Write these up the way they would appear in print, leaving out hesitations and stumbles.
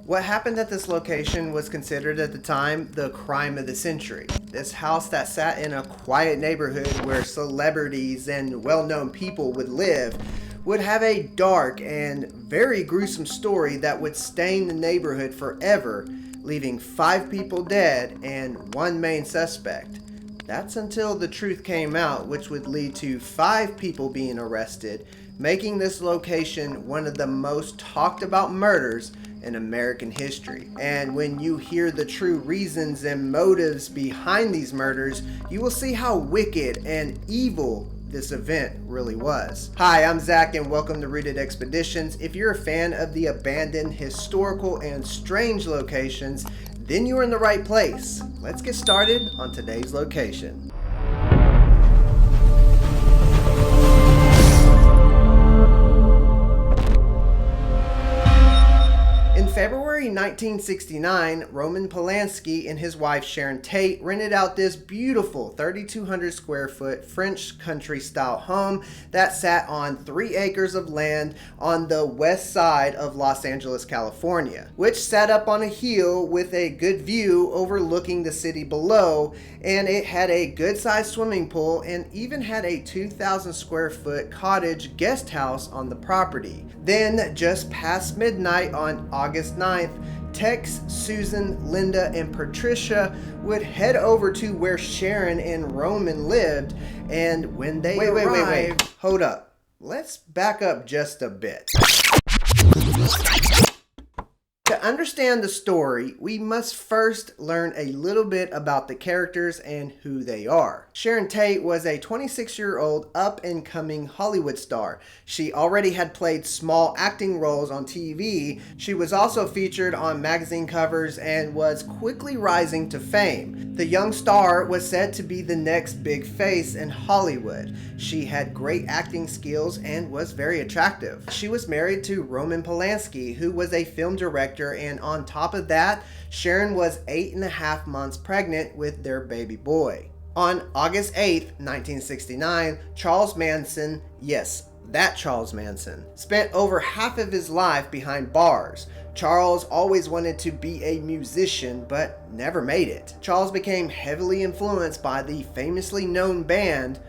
What happened at this location was considered at the time the crime of the century. This house that sat in a quiet neighborhood where celebrities and well-known people would live would have a dark and very gruesome story that would stain the neighborhood forever, leaving 5 people dead and 1 main suspect. That's until the truth came out, which would lead to 5 people being arrested, making this location one of the most talked about murders in American history. And when you hear the true reasons and motives behind these murders, you will see how wicked and evil this event really was. Hi, I'm Zach and welcome to Rooted Expeditions. If you're a fan of the abandoned, historical, and strange locations, then you're in the right place. Let's get started on today's location. In February 1969, Roman Polanski and his wife Sharon Tate rented out this beautiful 3,200 square foot French country style home that sat on 3 acres of land on the west side of Los Angeles, California, which sat up on a hill with a good view overlooking the city below, and it had a good sized swimming pool and even had a 2,000 square foot cottage guest house on the property. Then, just past midnight on August 9th, Tex, Susan, Linda, and Patricia would head over to where Sharon and Roman lived, and when they arrived... Hold up. Let's back up just a bit. To understand the story, we must first learn a little bit about the characters and who they are. Sharon Tate was a 26-year-old up-and-coming Hollywood star. She already had played small acting roles on TV. She was also featured on magazine covers and was quickly rising to fame. The young star was said to be the next big face in Hollywood. She had great acting skills and was very attractive. She was married to Roman Polanski, who was a film director, and on top of that, Sharon was 8.5 months pregnant with their baby boy. On August 8th, 1969, Charles Manson, yes, that Charles Manson, spent over half of his life behind bars. Charles always wanted to be a musician, but never made it. Charles became heavily influenced by the famously known band,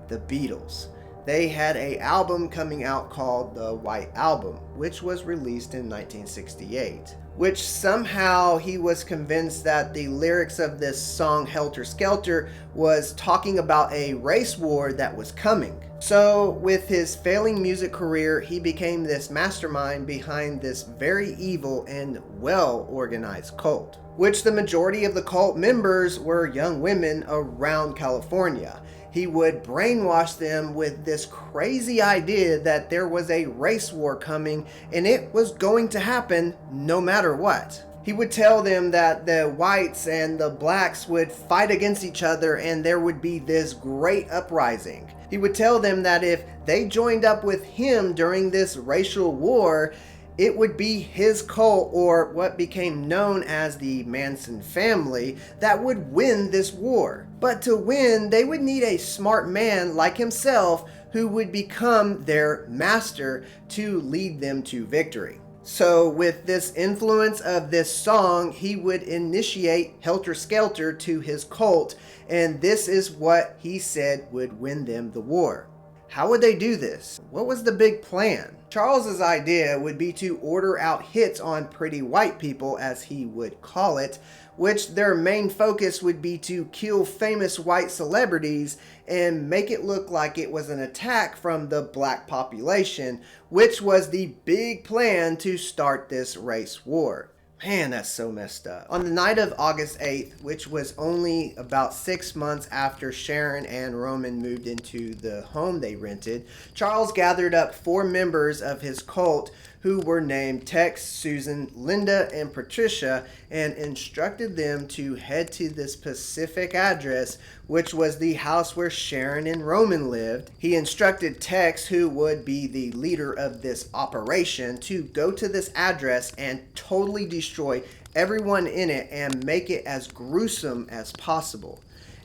the Beatles. They had an album coming out called The White Album, which was released in 1968. Which somehow he was convinced that the lyrics of this song Helter Skelter was talking about a race war that was coming. So with his failing music career, he became this mastermind behind this very evil and well-organized cult, which the majority of the cult members were young women around California. He would brainwash them with this crazy idea that there was a race war coming and it was going to happen no matter what. He would tell them that the whites and the blacks would fight against each other and there would be this great uprising. He would tell them that if they joined up with him during this racial war, it would be his cult, or what became known as the Manson family, that would win this war. But to win, they would need a smart man like himself who would become their master to lead them to victory. So with this influence of this song, he would initiate Helter Skelter to his cult, and this is what he said would win them the war. How would they do this? What was the big plan? Charles's idea would be to order out hits on pretty white people, as he would call it, which their main focus would be to kill famous white celebrities and make it look like it was an attack from the black population, which was the big plan to start this race war. Man, that's so messed up. On the night of August 8th, which was only about 6 months after Sharon and Roman moved into the home they rented, Charles gathered up 4 members of his cult who were named Tex, Susan, Linda, and Patricia, and instructed them to head to this specific address, which was the house where Sharon and Roman lived. He instructed Tex, who would be the leader of this operation, to go to this address and totally destroy everyone in it and make it as gruesome as possible.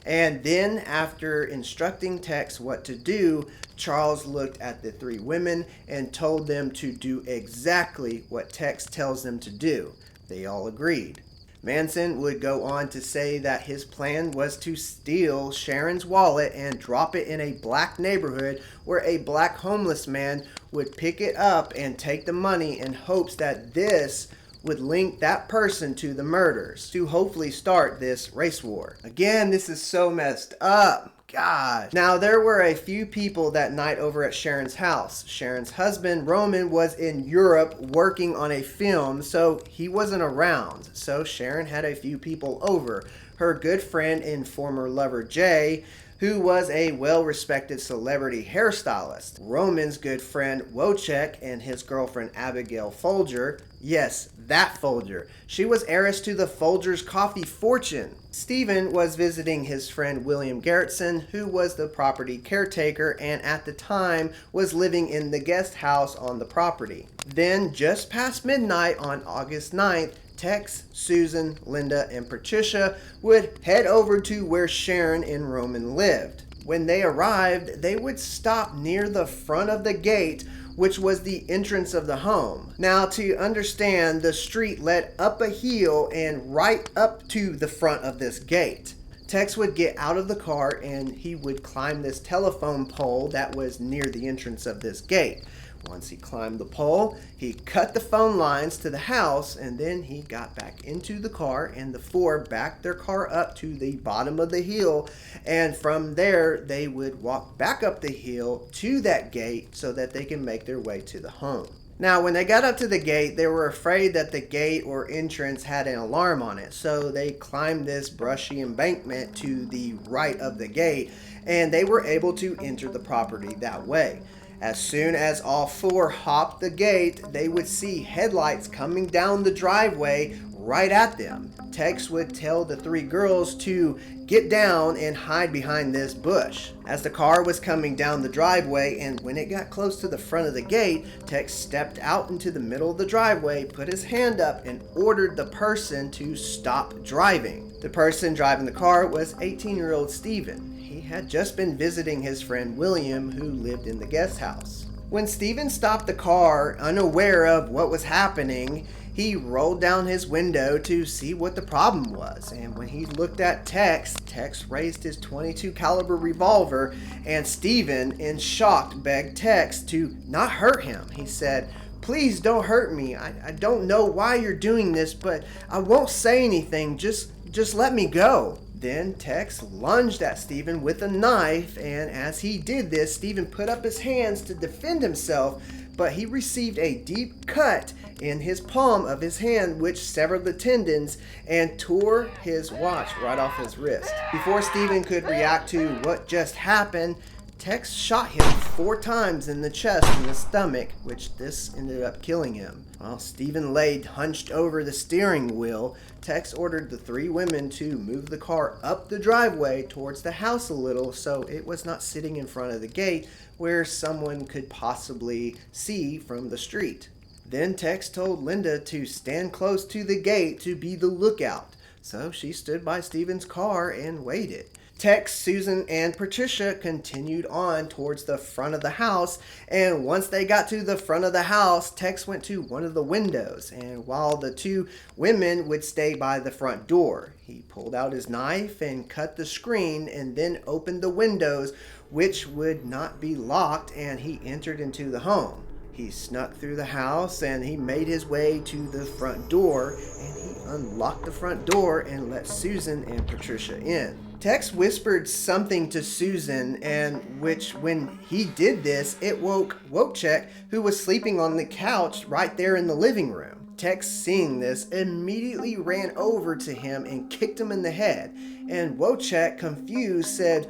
And then, after instructing Tex what to do, Charles looked at the 3 women and told them to do exactly what Tex tells them to do. They all agreed. Manson would go on to say that his plan was to steal Sharon's wallet and drop it in a black neighborhood where a black homeless man would pick it up and take the money in hopes that this would link that person to the murders to hopefully start this race war. Again, this is so messed up. God. Now, there were a few people that night over at Sharon's house. Sharon's husband, Roman, was in Europe working on a film, so he wasn't around. So Sharon had a few people over. Her good friend and former lover, Jay, who was a well-respected celebrity hairstylist. Roman's good friend, Wojciech, and his girlfriend, Abigail Folger. Yes, that Folger. She was heiress to the Folgers' coffee fortune. Stephen was visiting his friend William Garrettson, who was the property caretaker and at the time was living in the guest house on the property. Then, just past midnight on August 9th, Tex, Susan, Linda, and Patricia would head over to where Sharon and Roman lived. When they arrived, they would stop near the front of the gate, which was the entrance of the home. Now, to understand, the street led up a hill and right up to the front of this gate. Tex would get out of the car and he would climb this telephone pole that was near the entrance of this gate. Once he climbed the pole, he cut the phone lines to the house, and then he got back into the car, and the four backed their car up to the bottom of the hill, and from there they would walk back up the hill to that gate so that they can make their way to the home. Now, when they got up to the gate, they were afraid that the gate or entrance had an alarm on it, so they climbed this brushy embankment to the right of the gate, and they were able to enter the property that way. As soon as all four hopped the gate, they would see headlights coming down the driveway right at them. Tex would tell the three girls to get down and hide behind this bush. As the car was coming down the driveway and when it got close to the front of the gate, Tex stepped out into the middle of the driveway, put his hand up, and ordered the person to stop driving. The person driving the car was 18-year-old Stephen. He had just been visiting his friend William, who lived in the guest house. When Stephen stopped the car, unaware of what was happening, he rolled down his window to see what the problem was. And when he looked at Tex, Tex raised his .22 caliber revolver, and Stephen, in shock, begged Tex to not hurt him. He said, "Please don't hurt me. I don't know why you're doing this, but I won't say anything. Just let me go." Then Tex lunged at Stephen with a knife, and as he did this, Stephen put up his hands to defend himself, but he received a deep cut in his palm of his hand, which severed the tendons and tore his watch right off his wrist. Before Stephen could react to what just happened, Tex shot him 4 times in the chest and the stomach, which this ended up killing him. While Stephen lay hunched over the steering wheel, Tex ordered the 3 women to move the car up the driveway towards the house a little so it was not sitting in front of the gate where someone could possibly see from the street. Then Tex told Linda to stand close to the gate to be the lookout, so she stood by Stephen's car and waited. Tex, Susan, and Patricia continued on towards the front of the house, and once they got to the front of the house, Tex went to one of the windows, and while the 2 women would stay by the front door, he pulled out his knife and cut the screen and then opened the windows, which would not be locked, and he entered into the home. He snuck through the house and he made his way to the front door, and he unlocked the front door and let Susan and Patricia in. Tex whispered something to Susan, and which when he did this, it woke Wojciech, who was sleeping on the couch right there in the living room. Tex, seeing this, immediately ran over to him and kicked him in the head, and Wojciech, confused, said,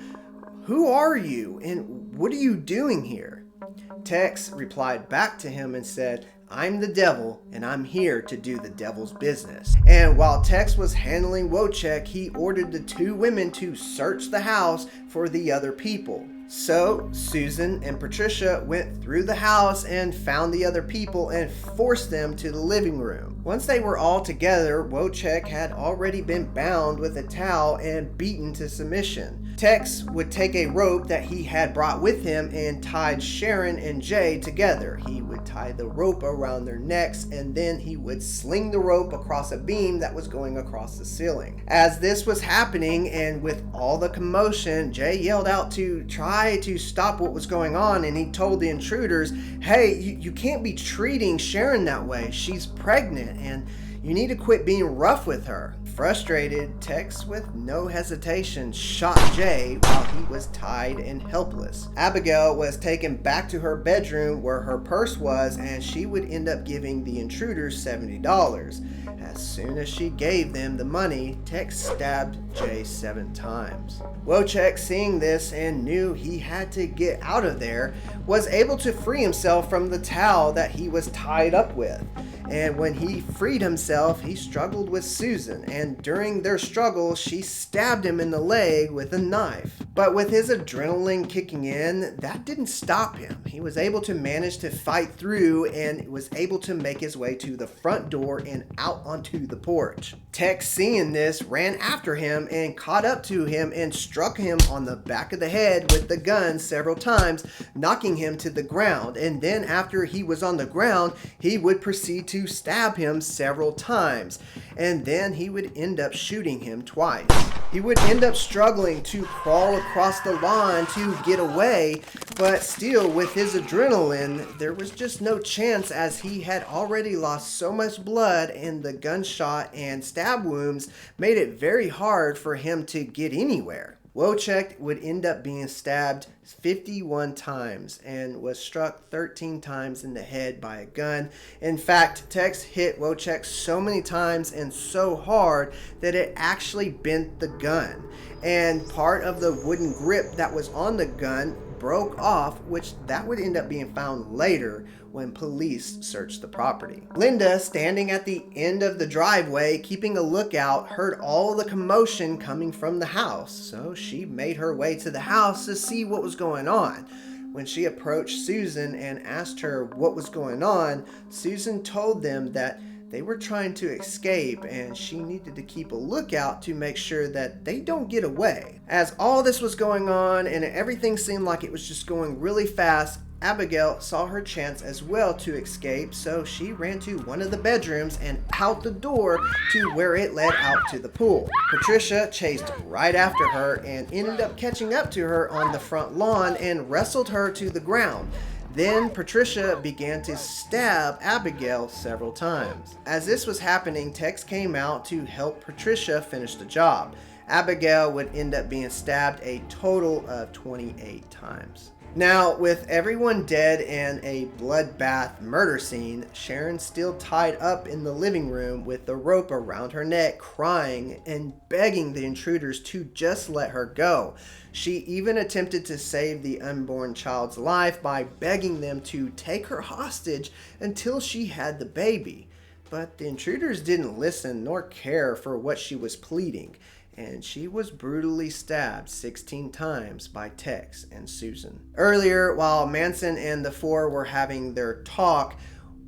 "Who are you, and what are you doing here?" Tex replied back to him and said, "I'm the devil, and I'm here to do the devil's business." And while Tex was handling Wojciech, he ordered the 2 women to search the house for the other people. So Susan and Patricia went through the house and found the other people and forced them to the living room. Once they were all together, Wojciech had already been bound with a towel and beaten to submission. Tex would take a rope that he had brought with him and tied Sharon and Jay together. He would would tie the rope around their necks, and then he would sling the rope across a beam that was going across the ceiling. As this was happening, and with all the commotion, Jay yelled out to try to stop what was going on, and he told the intruders, hey, you can't be treating Sharon that way. She's pregnant, and you need to quit being rough with her. Frustrated, Tex with no hesitation shot Jay while he was tied and helpless. Abigail was taken back to her bedroom where her purse was, and she would end up giving the intruders $70. As soon as she gave them the money, Tex stabbed Jay 7 times. Wojciech, seeing this and knew he had to get out of there, was able to free himself from the towel that he was tied up with. And when he freed himself, he struggled with Susan, and during their struggle, she stabbed him in the leg with a knife. But with his adrenaline kicking in, that didn't stop him. He was able to manage to fight through and was able to make his way to the front door and out onto the porch. Tex, seeing this, ran after him and caught up to him and struck him on the back of the head with the gun several times, knocking him to the ground. And then after he was on the ground, he would proceed to stab him several times, and then he would end up shooting him twice. He would end up struggling to crawl across the lawn to get away, but still with his adrenaline, there was just no chance, as he had already lost so much blood, and the gunshot and stab wounds made it very hard for him to get anywhere. Wojciech would end up being stabbed 51 times and was struck 13 times in the head by a gun. In fact, Tex hit Wojciech so many times and so hard that it actually bent the gun. And part of the wooden grip that was on the gun broke off, which that would end up being found later when police searched the property. Linda, standing at the end of the driveway keeping a lookout, heard all the commotion coming from the house, so she made her way to the house to see what was going on. When she approached Susan and asked her what was going on, Susan told them that they were trying to escape and she needed to keep a lookout to make sure that they don't get away. As all this was going on and everything seemed like it was just going really fast, Abigail saw her chance as well to escape, so she ran to one of the bedrooms and out the door to where it led out to the pool. Patricia chased right after her and ended up catching up to her on the front lawn and wrestled her to the ground. Then Patricia began to stab Abigail several times. As this was happening, Tex came out to help Patricia finish the job. Abigail would end up being stabbed a total of 28 times. Now, with everyone dead in a bloodbath murder scene, Sharon's still tied up in the living room with the rope around her neck, crying and begging the intruders to just let her go. She even attempted to save the unborn child's life by begging them to take her hostage until she had the baby. But the intruders didn't listen nor care for what she was pleading, and she was brutally stabbed 16 times by Tex and Susan. Earlier, while Manson and the four were having their talk,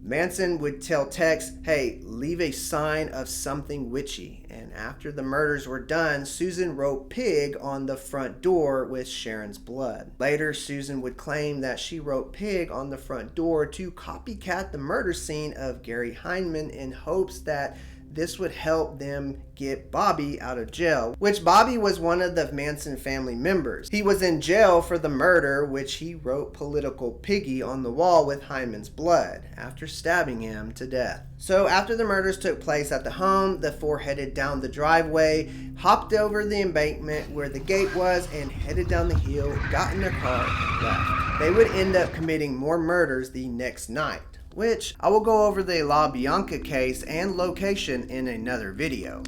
Manson would tell Tex, hey, leave a sign of something witchy. And after the murders were done, Susan wrote pig on the front door with Sharon's blood. Later, Susan would claim that she wrote pig on the front door to copycat the murder scene of Gary Heineman in hopes that this would help them get Bobby out of jail, which Bobby was one of the Manson family members. He was in jail for the murder, which he wrote political piggy on the wall with Hyman's blood after stabbing him to death. So after the murders took place at the home, the four headed down the driveway, hopped over the embankment where the gate was, and headed down the hill, got in their car, and left. They would end up committing more murders the next night, which I will go over the La Bianca case and location in another video.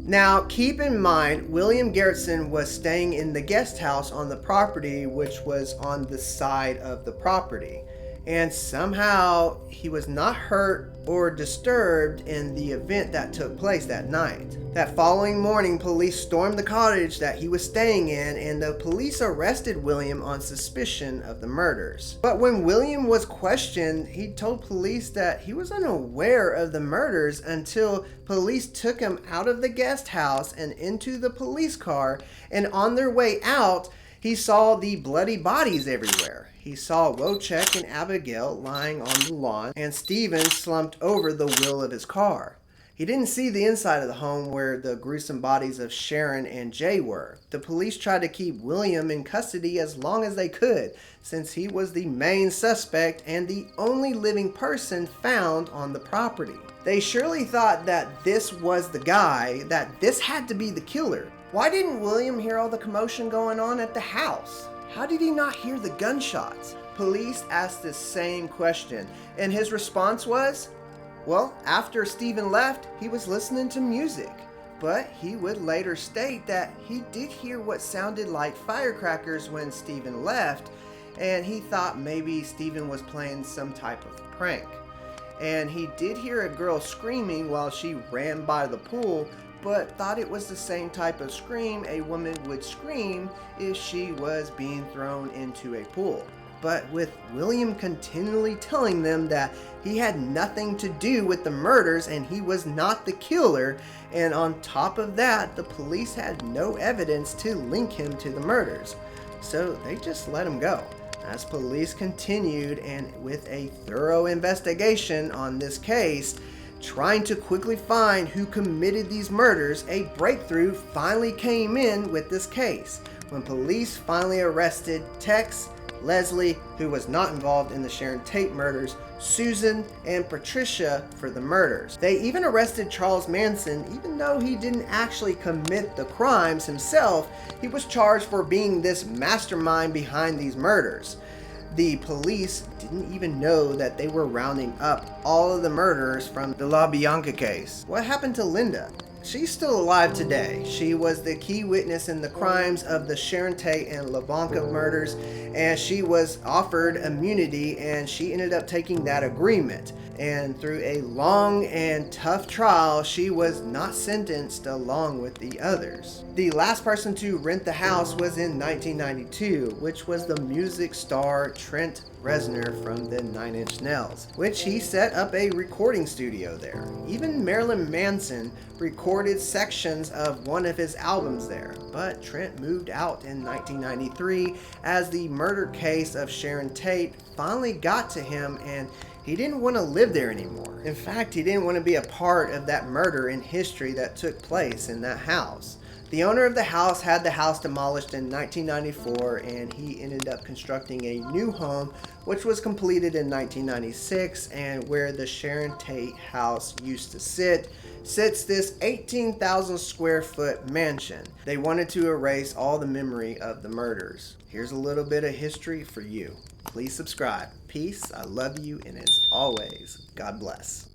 Now, keep in mind, William Garretson was staying in the guest house on the property, which was on the side of the property. And somehow he was not hurt or disturbed in the event that took place that night. That following morning, police stormed the cottage that he was staying in, and the police arrested William on suspicion of the murders. But when William was questioned, he told police that he was unaware of the murders until police took him out of the guest house and into the police car, and on their way out, he saw the bloody bodies everywhere. he saw Wojciech and Abigail lying on the lawn, and Stephen slumped over the wheel of his car. He didn't see the inside of the home where the gruesome bodies of Sharon and Jay were. The police tried to keep William in custody as long as they could, since he was the main suspect and the only living person found on the property. They surely thought that this was the guy, that this had to be the killer. Why didn't William hear all the commotion going on at the house? How did he not hear the gunshots? Police asked the same question, and his response was, well, after Stephen left, he was listening to music. But he would later state that he did hear what sounded like firecrackers when Stephen left, and he thought maybe Stephen was playing some type of prank. And he did hear a girl screaming while she ran by the pool, but thought it was the same type of scream a woman would scream if she was being thrown into a pool. But with William continually telling them that he had nothing to do with the murders and he was not the killer, and on top of that, the police had no evidence to link him to the murders. So they just let him go. As police continued and with a thorough investigation on this case, trying to quickly find who committed these murders, a breakthrough finally came in with this case when police finally arrested Tex, Leslie, who was not involved in the Sharon Tate murders, Susan, and Patricia for the murders. They even arrested Charles Manson, even though he didn't actually commit the crimes himself. He was charged for being this mastermind behind these murders. The police didn't even know that they were rounding up all of the murderers from the La Bianca case. What happened to Linda? She's still alive today. She was the key witness in the crimes of the Sharon Tate and LaBianca murders, and she was offered immunity, and she ended up taking that agreement. And through a long and tough trial, she was not sentenced along with the others. The last person to rent the house was in 1992, which was the music star Trent Reznor from the 9 Inch Nails, which he set up a recording studio there. Even Marilyn Manson recorded sections of one of his albums there, but Trent moved out in 1993 as the murder case of Sharon Tate finally got to him, and he didn't want to live there anymore. In fact, he didn't want to be a part of that murder in history that took place in that house. The owner of the house had the house demolished in 1994, and he ended up constructing a new home, which was completed in 1996, and where the Sharon Tate house used to sits this 18,000 square foot mansion. They wanted to erase all the memory of the murders. Here's a little bit of history for you. Please subscribe. Peace, I love you, and as always, God bless.